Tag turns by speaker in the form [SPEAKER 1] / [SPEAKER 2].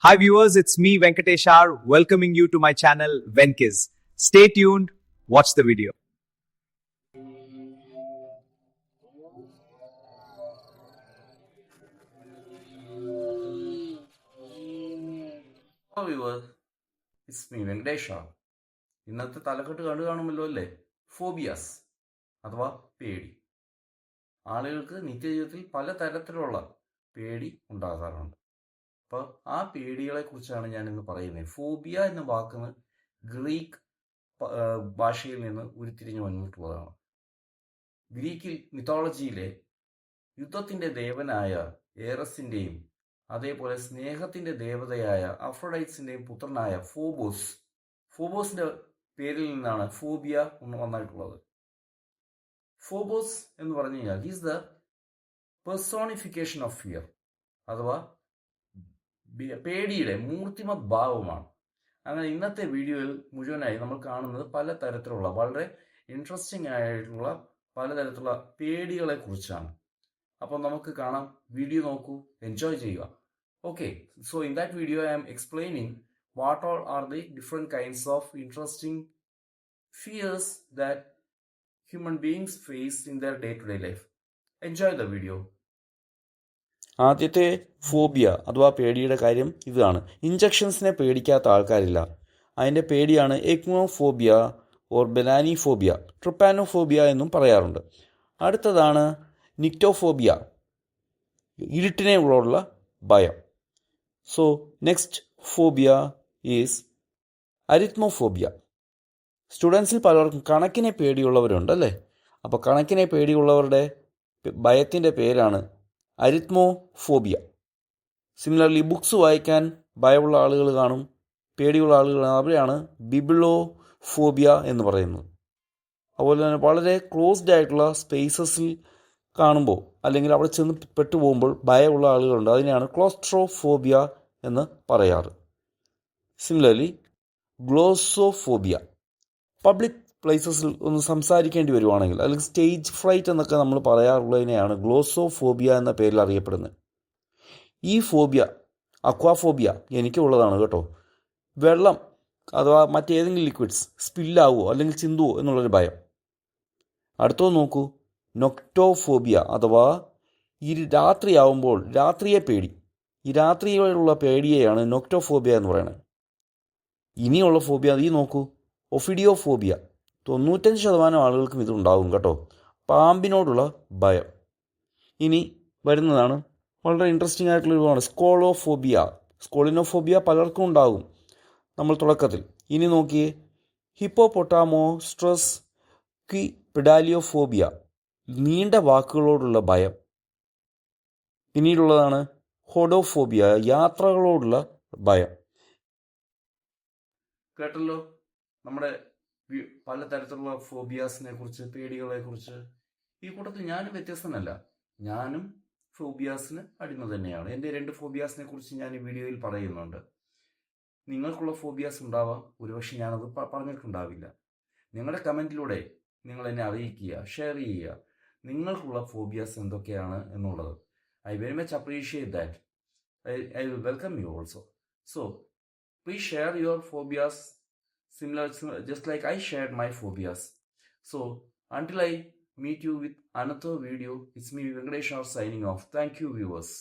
[SPEAKER 1] Hi viewers, it's me Venkatesh R welcoming you to my channel Venkiz. Stay tuned, watch the video.
[SPEAKER 2] Hello viewers, it's me Venkatesh R. ഇന്നത്തെ തലക്കെട്ട് കാണുമല്ലോ അല്ലേ? Phobias അഥവാ പേടി. ആളുകൾക്ക് നിത്യജീവിതത്തിൽ പല തരത്തിലുള്ള പേടി ഉണ്ടാകാറുണ്ട്. അപ്പോൾ ആ പേടികളെ കുറിച്ചാണ് ഞാൻ ഇന്ന് പറയുന്നത്. ഫോബിയ എന്ന വാക്ക് ഗ്രീക്ക് ഭാഷയിൽ നിന്ന് ഉരുത്തിരിഞ്ഞു വന്നിട്ടുള്ളതാണ്. ഗ്രീക്കിൽ മിത്തോളജിയിലെ യുദ്ധത്തിന്റെ ദേവനായ ഏറസിന്റെയും അതേപോലെ സ്നേഹത്തിന്റെ ദേവതയായ അഫ്രോഡൈറ്റ്സിന്റെയും പുത്രനായ ഫോബോസിന്റെ പേരിൽ നിന്നാണ് ഫോബിയ വന്നിട്ടുള്ളത്. ഫോബോസ് എന്ന് പറഞ്ഞു കഴിഞ്ഞാൽ he's the personification of fear അഥവാ പേടിയുടെ മൂർത്തിമത് ഭാവമാണ്. അങ്ങനെ ഇന്നത്തെ വീഡിയോയിൽ മുഴുവനായി നമ്മൾ കാണുന്നത് പലതരത്തിലുള്ള വളരെ ഇൻട്രസ്റ്റിംഗ് ആയിട്ടുള്ള പലതരത്തിലുള്ള പേടികളെ കുറിച്ചാണ്. അപ്പോൾ നമുക്ക് കാണാം, വീഡിയോ നോക്കൂ, എൻജോയ് ചെയ്യുക. Okay, so in that video I am explaining what all are the different kinds of interesting fears that human beings face in their day-to-day life. Enjoy the video. ആദ്യത്തെ phobia അഥവാ പേടിയുടെ കാര്യം ഇതാണ്. ഇഞ്ചക്ഷൻസിനെ പേടിക്കാത്ത ആൾക്കാരില്ല. അതിൻ്റെ പേടിയാണ് എക്മോഫോബിയ or ബെലാനിഫോബിയ, ട്രിപ്പാനോഫോബിയ എന്നും പറയാറുണ്ട്. അടുത്തതാണ് നിക്ടോഫോബിയ, ഇരുട്ടിനെയുള്ള ഭയം. So next phobia is arithmophobia. സ്റ്റുഡൻസിൽ പലർക്കും കണക്കിനെ പേടിയുള്ളവരുണ്ട് അല്ലേ? അപ്പോൾ കണക്കിനെ പേടിയുള്ളവരുടെ ഭയത്തിൻ്റെ പേരാണ് അരിത്മോഫോബിയ. സിമിലർലി ബുക്സ് വായിക്കാൻ ഭയമുള്ള ആളുകൾ കാണും, പേടിയുള്ള ആളുകൾ അവരെയാണ് ബിബിളോഫോബിയ എന്ന് പറയുന്നത്. അതുപോലെ തന്നെ വളരെ ക്ലോസ്ഡ് ആയിട്ടുള്ള സ്പേസസിൽ കാണുമ്പോൾ അല്ലെങ്കിൽ അവിടെ ചെന്ന് പെട്ടുപോകുമ്പോൾ ഭയമുള്ള ആളുകളുണ്ട്, അതിനെയാണ് ക്ലോസ്ട്രോഫോബിയ എന്ന് പറയാറ്. സിമിലർലി ഗ്ലോസോഫോബിയ, പബ്ലിക് പ്ലേസസിൽ ഒന്ന് സംസാരിക്കേണ്ടി വരുവാണെങ്കിൽ അല്ലെങ്കിൽ സ്റ്റേജ് ഫ്രൈറ്റ് എന്നൊക്കെ നമ്മൾ പറയാറുള്ളതിനെയാണ് ഗ്ലോസോഫോബിയ എന്ന പേരിൽ അറിയപ്പെടുന്നത്. ഈ ഫോബിയ അക്വാഫോബിയ എനിക്കുള്ളതാണ് കേട്ടോ. വെള്ളം അഥവാ മറ്റേതെങ്കിലും ലിക്വിഡ്സ് സ്പില്ലാവോ അല്ലെങ്കിൽ ചിന്തുവോ എന്നുള്ളൊരു ഭയം. അടുത്തത് നോക്കൂ, നൊക്ടോഫോബിയ അഥവാ രാത്രിയാവുമ്പോൾ രാത്രിയെ പേടി. ഈ രാത്രിയിലുള്ള പേടിയെയാണ് നൊക്ടോഫോബിയ എന്ന് പറയുന്നത്. ഇനിയുള്ള ഫോബിയ ഈ നോക്കൂ, ഒഫിഡിയോഫോബിയ. 95% ആളുകൾക്കും ഇതുണ്ടാവും കേട്ടോ, പാമ്പിനോടുള്ള ഭയം. ഇനി വരുന്നതാണ് വളരെ ഇൻട്രസ്റ്റിംഗ് ആയിട്ടുള്ള ഒരുപാട് സ്കോളോഫോബിയ. സ്കോളിനോഫോബിയ പലർക്കും ഉണ്ടാകും നമ്മൾ തുടക്കത്തിൽ. ഇനി നോക്കിയേ, ഹിപ്പോപൊട്ടാമോസ്ട്രസ് ക്വിപെഡാലിയോഫോബിയ, നീണ്ട വാക്കുകളോടുള്ള ഭയം. പിന്നീടുള്ളതാണ് ഹോഡോഫോബിയ, യാത്രകളോടുള്ള ഭയം. കേട്ടല്ലോ നമ്മുടെ പലതരത്തിലുള്ള ഫോബിയാസിനെ കുറിച്ച്, പേടികളെ കുറിച്ച്. ഈ കൂട്ടത്തിൽ ഞാനും വ്യത്യസ്തനല്ല, ഞാനും ഫോബിയാസിന് അടിമ തന്നെയാണ്. എൻ്റെ 2 ഫോബിയാസിനെ കുറിച്ച് ഞാൻ ഈ വീഡിയോയിൽ പറയുന്നുണ്ട്. നിങ്ങൾക്കുള്ള ഫോബിയാസ് ഉണ്ടാവാം, ഒരുപക്ഷെ ഞാനത് പറഞ്ഞിട്ടുണ്ടാവില്ല. നിങ്ങളുടെ കമൻറ്റിലൂടെ നിങ്ങൾ എന്നെ അറിയിക്കുക, ഷെയർ ചെയ്യുക നിങ്ങൾക്കുള്ള ഫോബിയാസ് എന്തൊക്കെയാണ് എന്നുള്ളത്. I very much appreciate that. I will welcome you also. So please share your phobias similar just like I shared my phobias. So until I meet you with another video, it's me Venkatesh R signing off. Thank you viewers.